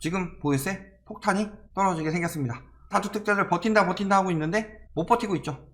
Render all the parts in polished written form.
지금 보유세 폭탄이 떨어지게 생겼습니다. 다주택자들 버틴다 하고 있는데 못 버티고 있죠.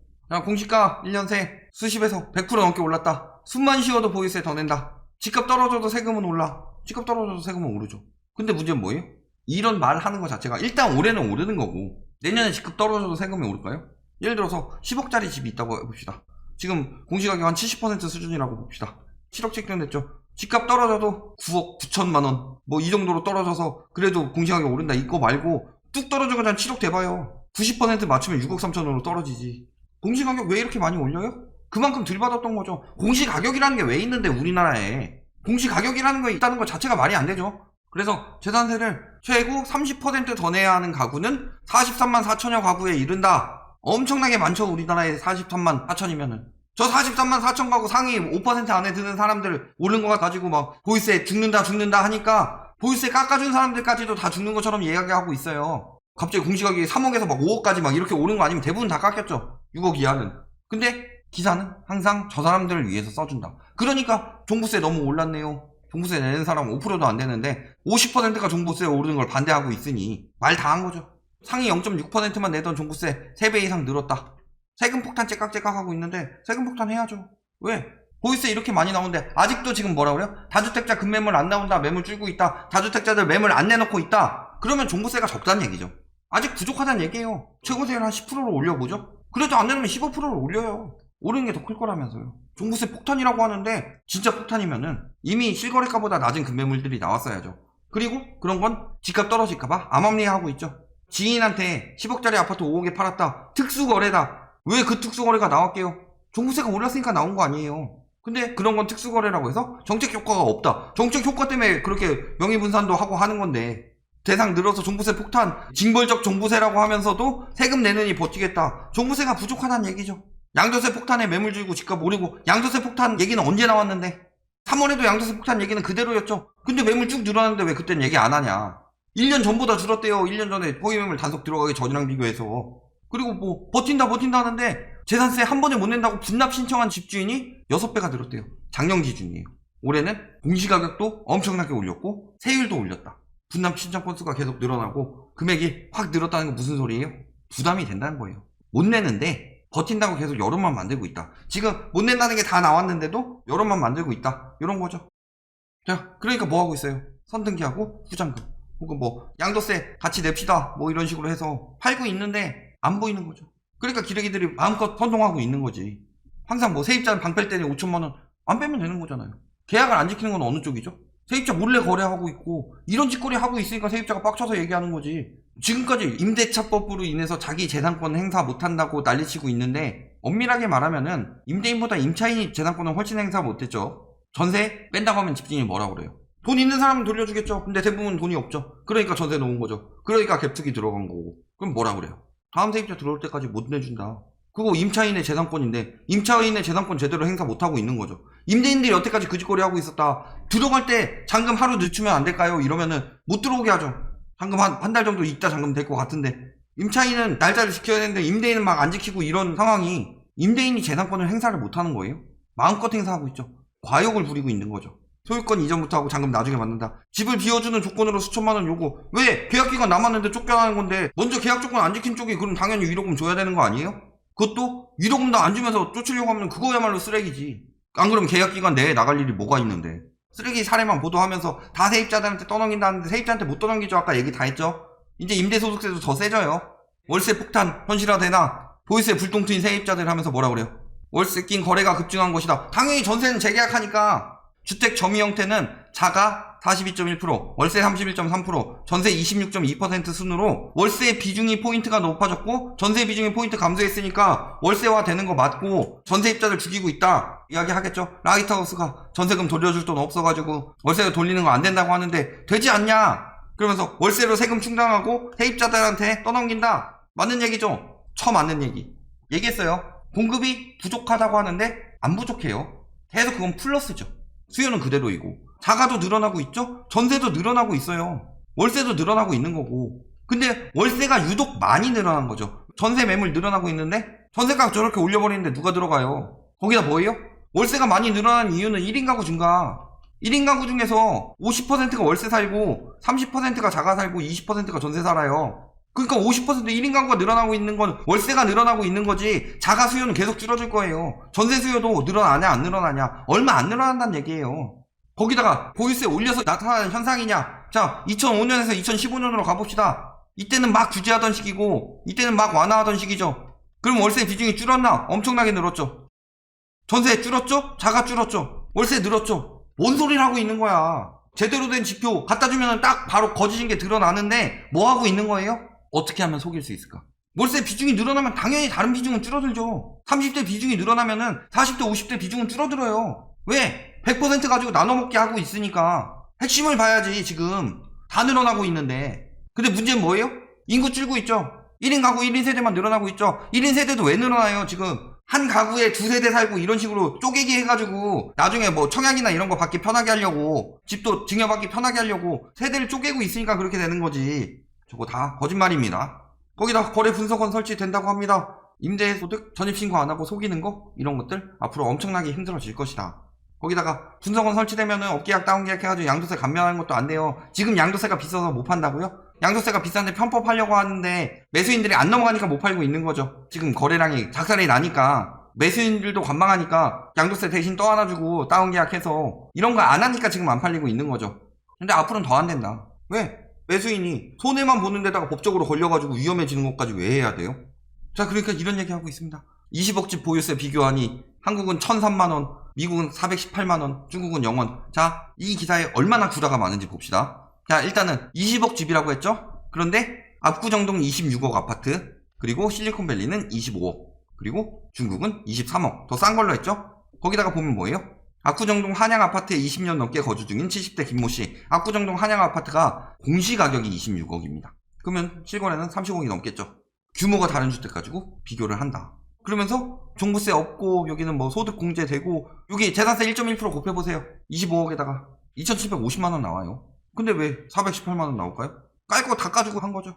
공시가 1년 새 수십에서 100% 넘게 올랐다. 숨만 쉬어도 보유세 더 낸다. 집값 떨어져도 세금은 올라. 집값 떨어져도 세금은 오르죠. 근데 문제는 뭐예요? 이런 말 하는 것 자체가 일단 올해는 오르는 거고 내년에 집값 떨어져도 세금이 오를까요? 예를 들어서 10억짜리 집이 있다고 해봅시다. 지금 공시가격 한 70% 수준이라고 봅시다. 7억 책정됐죠. 집값 떨어져도 9억 9천만 원 뭐 이 정도로 떨어져서 그래도 공시가격 오른다 이거 말고 뚝 떨어져가지고 한 7억 돼봐요. 90% 맞추면 6억 3천원으로 떨어지지. 공시가격 왜 이렇게 많이 올려요? 그만큼 들받았던 거죠. 공시가격이라는 게 왜 있는데 우리나라에 공시가격이라는 거 있다는 것 자체가 말이 안 되죠. 그래서 재산세를 최고 30% 더 내야 하는 가구는 43만 4천여 가구에 이른다. 엄청나게 많죠. 우리나라에 43만 4천이면은 저 43만 4천 가구 상위 5% 안에 드는 사람들 오른 거 가지고 막 보유세 죽는다 하니까 보유세 깎아준 사람들까지도 다 죽는 것처럼 이야기하고 있어요. 갑자기 공시가격이 3억에서 막 5억까지 막 이렇게 오른 거 아니면 대부분 다 깎였죠. 6억 이하는. 근데 기사는 항상 저 사람들을 위해서 써준다. 그러니까 종부세 너무 올랐네요. 종부세 내는 사람은 5%도 안 되는데 50%가 종부세 오르는 걸 반대하고 있으니 말 다 한 거죠. 상위 0.6%만 내던 종부세 3배 이상 늘었다. 세금 폭탄 째깍째깍 하고 있는데 세금 폭탄 해야죠. 왜? 보유세 이렇게 많이 나오는데 아직도 지금 뭐라 그래요? 다주택자 급매물 안 나온다. 매물 줄고 있다. 다주택자들 매물 안 내놓고 있다. 그러면 종부세가 적다는 얘기죠. 아직 부족하다는 얘기예요. 최고세를 한 10%로 올려보죠. 그래도 안 내놓으면 15%를 올려요. 오르는 게 더 클 거라면서요. 종부세 폭탄이라고 하는데 진짜 폭탄이면은 이미 실거래가보다 낮은 급매물들이 나왔어야죠. 그리고 그런 건 집값 떨어질까봐 암암리하고 있죠. 지인한테 10억짜리 아파트 5억에 팔았다. 특수거래다. 왜 그 특수거래가 나왔게요? 종부세가 올랐으니까 나온 거 아니에요. 근데 그런 건 특수거래라고 해서 정책 효과가 없다. 정책 효과 때문에 그렇게 명의분산도 하고 하는 건데 대상 늘어서 종부세 폭탄, 징벌적 종부세라고 하면서도 세금 내느니 버티겠다. 종부세가 부족하다는 얘기죠. 양도세 폭탄에 매물 줄고 집값 오르고 양도세 폭탄 얘기는 언제 나왔는데 3월에도 양도세 폭탄 얘기는 그대로였죠. 근데 매물 쭉 늘어났는데 왜 그때는 얘기 안 하냐. 1년 전보다 줄었대요. 1년 전에 포기매물 단속 들어가기 전이랑 비교해서. 그리고 뭐 버틴다 하는데 재산세 한 번에 못 낸다고 분납 신청한 집주인이 6배가 늘었대요. 작년 기준이에요. 올해는 공시가격도 엄청나게 올렸고 세율도 올렸다. 분납 신청 건수가 계속 늘어나고 금액이 확 늘었다는 건 무슨 소리예요? 부담이 된다는 거예요. 못 내는데 버틴다고 계속 여론만 만들고 있다. 지금 못 낸다는 게 다 나왔는데도 여론만 만들고 있다. 이런 거죠. 자, 그러니까 뭐 하고 있어요? 선등기하고 후장금 혹은 뭐 양도세 같이 냅시다 뭐 이런 식으로 해서 팔고 있는데 안 보이는 거죠. 그러니까 기레기들이 마음껏 선동하고 있는 거지. 항상 뭐 세입자는 방 뺄 때는 5천만 원 안 빼면 되는 거잖아요. 계약을 안 지키는 건 어느 쪽이죠? 세입자 몰래 거래하고 있고 이런 짓거리 하고 있으니까 세입자가 빡쳐서 얘기하는 거지. 지금까지 임대차법으로 인해서 자기 재산권 행사 못한다고 난리치고 있는데 엄밀하게 말하면은 임대인보다 임차인이 재산권을 훨씬 행사 못했죠. 전세 뺀다고 하면 집주인이 뭐라고 그래요? 돈 있는 사람은 돌려주겠죠. 근데 대부분 돈이 없죠. 그러니까 전세 놓은 거죠. 그러니까 갭투기 들어간 거고. 그럼 뭐라 그래요? 다음 세입자 들어올 때까지 못 내준다. 그거 임차인의 재산권인데 임차인의 재산권 제대로 행사 못하고 있는 거죠. 임대인들이 여태까지 그 짓거리 하고 있었다. 들어갈 때 잔금 하루 늦추면 안 될까요? 이러면은 못 들어오게 하죠. 잔금 한 달 정도 있다 잔금 될 것 같은데 임차인은 날짜를 지켜야 되는데 임대인은 막 안 지키고 이런 상황이 임대인이 재산권을 행사를 못하는 거예요. 마음껏 행사하고 있죠. 과욕을 부리고 있는 거죠. 소유권 이전부터 하고 잔금 나중에 받는다. 집을 비워주는 조건으로 수천만 원 요구. 왜? 계약기간 남았는데 쫓겨나는 건데 먼저 계약 조건 안 지킨 쪽이 그럼 당연히 위로금 줘야 되는 거 아니에요? 그것도 위로금도 안 주면서 쫓으려고 하면 그거야말로 쓰레기지. 안 그러면 계약기간 내에 나갈 일이 뭐가 있는데. 쓰레기 사례만 보도하면서 다 세입자들한테 떠넘긴다는데 세입자한테 못 떠넘기죠. 아까 얘기 다 했죠. 이제 임대소득세도 더 세져요. 월세 폭탄 현실화되나 보유세 불똥 트인 세입자들 하면서 뭐라 그래요? 월세 낀 거래가 급증한 것이다. 당연히 전세는 재계약하니까. 주택 점유 형태는 자가 42.1%, 월세 31.3%, 전세 26.2% 순으로 월세 비중이 포인트가 높아졌고 전세 비중이 포인트 감소했으니까 월세화 되는 거 맞고 전세입자들 죽이고 있다 이야기 하겠죠. 라이트하우스가 전세금 돌려줄 돈 없어가지고 월세를 돌리는 거 안 된다고 하는데 되지 않냐. 그러면서 월세로 세금 충당하고 세입자들한테 떠넘긴다. 맞는 얘기죠. 처맞는 얘기. 얘기했어요. 공급이 부족하다고 하는데 안 부족해요. 계속 그건 플러스죠. 수요는 그대로이고 자가도 늘어나고 있죠. 전세도 늘어나고 있어요. 월세도 늘어나고 있는 거고. 근데 월세가 유독 많이 늘어난 거죠. 전세 매물 늘어나고 있는데 전세가 저렇게 올려버리는데 누가 들어가요? 거기다 뭐예요? 월세가 많이 늘어난 이유는 1인 가구 증가. 1인 가구 중에서 50%가 월세 살고 30%가 자가 살고 20%가 전세 살아요. 그러니까 50% 1인 가구가 늘어나고 있는 건 월세가 늘어나고 있는 거지 자가 수요는 계속 줄어들 거예요. 전세 수요도 늘어나냐 안 늘어나냐 얼마 안 늘어난다는 얘기예요. 거기다가 보유세 올려서 나타나는 현상이냐. 자, 2005년에서 2015년으로 가봅시다. 이때는 막 규제하던 시기고 이때는 막 완화하던 시기죠. 그럼 월세 비중이 줄었나? 엄청나게 늘었죠. 전세 줄었죠? 자가 줄었죠. 월세 늘었죠. 뭔 소리를 하고 있는 거야. 제대로 된 지표 갖다 주면 딱 바로 거짓인 게 드러나는데 뭐 하고 있는 거예요? 어떻게 하면 속일 수 있을까? 월세 비중이 늘어나면 당연히 다른 비중은 줄어들죠. 30대 비중이 늘어나면은 40대 50대 비중은 줄어들어요. 왜? 100% 가지고 나눠먹게 하고 있으니까. 핵심을 봐야지. 지금 다 늘어나고 있는데. 근데 문제는 뭐예요? 인구 줄고 있죠. 1인 가구 1인 세대만 늘어나고 있죠. 1인 세대도 왜 늘어나요? 지금 한 가구에 두 세대 살고 이런 식으로 쪼개기 해가지고 나중에 뭐 청약이나 이런 거 받기 편하게 하려고, 집도 증여받기 편하게 하려고 세대를 쪼개고 있으니까 그렇게 되는 거지. 저거 다 거짓말입니다. 거기다 거래 분석원 설치된다고 합니다. 임대소득 전입신고 안 하고 속이는 거 이런 것들 앞으로 엄청나게 힘들어질 것이다. 거기다가 분석원 설치되면은 업계약 다운계약 해가지고 양도세 감면하는 것도 안 돼요. 지금 양도세가 비싸서 못 판다고요? 양도세가 비싼데 편법하려고 하는데 매수인들이 안 넘어가니까 못 팔고 있는 거죠. 지금 거래량이 작살이 나니까 매수인들도 관망하니까 양도세 대신 또 하나 주고 다운계약해서 이런 거 안 하니까 지금 안 팔리고 있는 거죠. 근데 앞으로는 더 안 된다. 왜? 매수인이 손해만 보는 데다가 법적으로 걸려가지고 위험해지는 것까지 왜 해야 돼요? 자, 그러니까 이런 얘기 하고 있습니다. 20억집 보유세 비교하니 한국은 1,003만원, 미국은 418만원, 중국은 0원. 자, 이 기사에 얼마나 구라가 많은지 봅시다. 자, 일단은 20억 집이라고 했죠? 그런데 압구정동 26억 아파트, 그리고 실리콘밸리는 25억, 그리고 중국은 23억. 더 싼 걸로 했죠? 거기다가 보면 뭐예요? 압구정동 한양 아파트에 20년 넘게 거주 중인 70대 김모씨. 압구정동 한양 아파트가 공시가격이 26억입니다. 그러면 실거래는 30억이 넘겠죠? 규모가 다른 주택 가지고 비교를 한다. 그러면서 종부세 없고 여기는 뭐 소득 공제되고 여기 재산세 1.1% 곱해보세요. 25억에다가 2,750만원 나와요. 근데 왜 418만원 나올까요? 깔 거 다 까주고 한 거죠.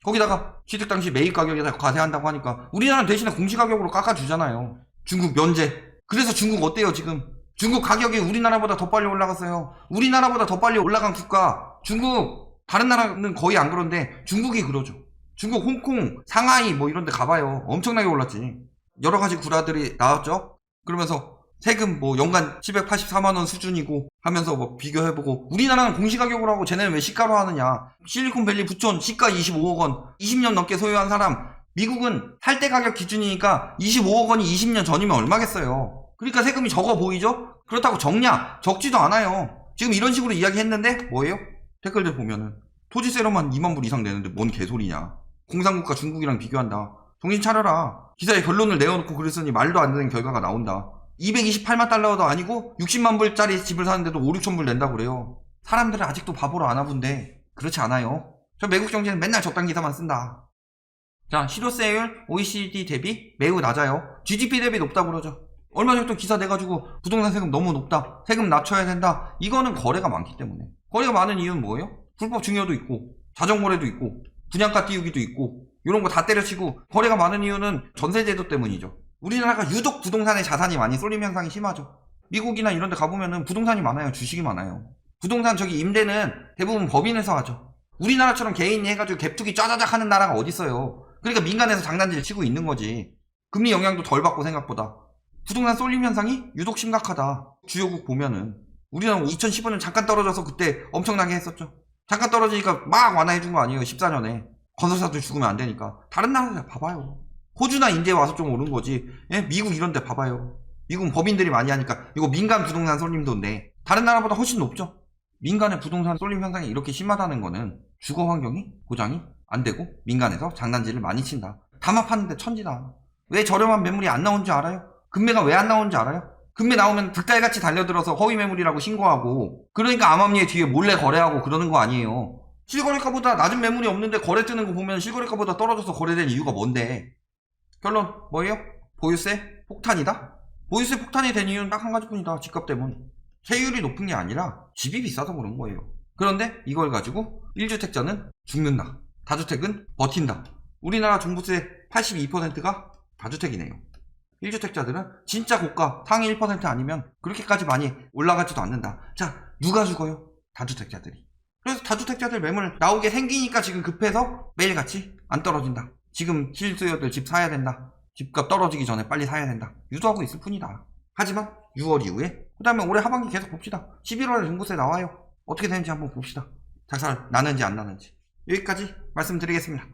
거기다가 취득 당시 매입 가격에다 과세한다고 하니까 우리나라는 대신에 공시가격으로 깎아주잖아요. 중국 면제. 그래서 중국 어때요 지금? 중국 가격이 우리나라보다 더 빨리 올라갔어요. 우리나라보다 더 빨리 올라간 국가 중국. 다른 나라는 거의 안 그런데 중국이 그러죠. 중국 홍콩 상하이 뭐 이런 데 가봐요. 엄청나게 올랐지. 여러 가지 구라들이 나왔죠. 그러면서 세금 뭐 연간 784만원 수준이고 하면서 뭐 비교해보고 우리나라는 공시가격으로 하고 쟤네는 왜 시가로 하느냐. 실리콘밸리 부촌 시가 25억원 20년 넘게 소유한 사람. 미국은 탈 때 가격 기준이니까 25억원이 20년 전이면 얼마겠어요. 그러니까 세금이 적어 보이죠? 그렇다고 적냐? 적지도 않아요. 지금 이런 식으로 이야기했는데 뭐예요? 댓글들 보면은 토지세로만 2만불 이상 내는데 뭔 개소리냐. 공산국가 중국이랑 비교한다. 정신 차려라. 기사에 결론을 내어놓고 그랬으니 말도 안 되는 결과가 나온다. 228만 달러도 아니고 60만 불짜리 집을 사는데도 5, 6천 불 낸다고 그래요. 사람들은 아직도 바보로 아나 본데 그렇지 않아요. 저 매국 정치는 맨날 저딴 기사만 쓴다. 자, 실효세율 OECD 대비 매우 낮아요. GDP 대비 높다고 그러죠. 얼마 전에 또 기사 내가지고 부동산 세금 너무 높다. 세금 낮춰야 된다. 이거는 거래가 많기 때문에. 거래가 많은 이유는 뭐예요? 불법 증여도 있고 자정거래도 있고 분양가 띄우기도 있고 이런 거 다 때려치고 거래가 많은 이유는 전세제도 때문이죠. 우리나라가 유독 부동산에 자산이 많이 쏠림 현상이 심하죠. 미국이나 이런 데 가보면은 부동산이 많아요. 주식이 많아요. 부동산 저기 임대는 대부분 법인에서 하죠. 우리나라처럼 개인이 해가지고 갭투기 짜자작 하는 나라가 어딨어요. 그러니까 민간에서 장난질 치고 있는 거지. 금리 영향도 덜 받고 생각보다. 부동산 쏠림 현상이 유독 심각하다. 주요국 보면은 우리나라 2015년 잠깐 떨어져서 그때 엄청나게 했었죠. 잠깐 떨어지니까 막 완화해준 거 아니에요. 14년에. 건설사들 죽으면 안 되니까. 다른 나라들 봐봐요. 호주나 인제 와서 좀 오른 거지. 예? 미국 이런 데 봐봐요. 미국은 법인들이 많이 하니까 이거 민간 부동산 쏠림도인데 다른 나라보다 훨씬 높죠. 민간의 부동산 쏠림 현상이 이렇게 심하다는 거는 주거 환경이 보장이 안 되고 민간에서 장난질을 많이 친다. 담합하는데 천지다. 왜 저렴한 매물이 안 나온지 알아요? 금매가 왜 안 나오는지 알아요? 금매 나오면 득달같이 달려들어서 허위 매물이라고 신고하고 그러니까 암암리에 뒤에 몰래 거래하고 그러는 거 아니에요. 실거래가보다 낮은 매물이 없는데 거래 뜨는 거 보면 실거래가보다 떨어져서 거래된 이유가 뭔데? 결론 뭐예요? 보유세 폭탄이다? 보유세 폭탄이 된 이유는 딱 한 가지뿐이다. 집값 때문. 세율이 높은 게 아니라 집이 비싸서 그런 거예요. 그런데 이걸 가지고 1주택자는 죽는다. 다주택은 버틴다. 우리나라 종부세 82%가 다주택이네요. 1주택자들은 진짜 고가 상위 1% 아니면 그렇게까지 많이 올라가지도 않는다. 자, 누가 죽어요? 다주택자들이. 그래서 다주택자들 매물 나오게 생기니까 지금 급해서 매일같이 안 떨어진다. 지금 실수요들 집 사야 된다. 집값 떨어지기 전에 빨리 사야 된다. 유도하고 있을 뿐이다. 하지만 6월 이후에 그 다음에 올해 하반기 계속 봅시다. 11월에 종부세 나와요. 어떻게 되는지 한번 봅시다. 작살 나는지 안 나는지. 여기까지 말씀드리겠습니다.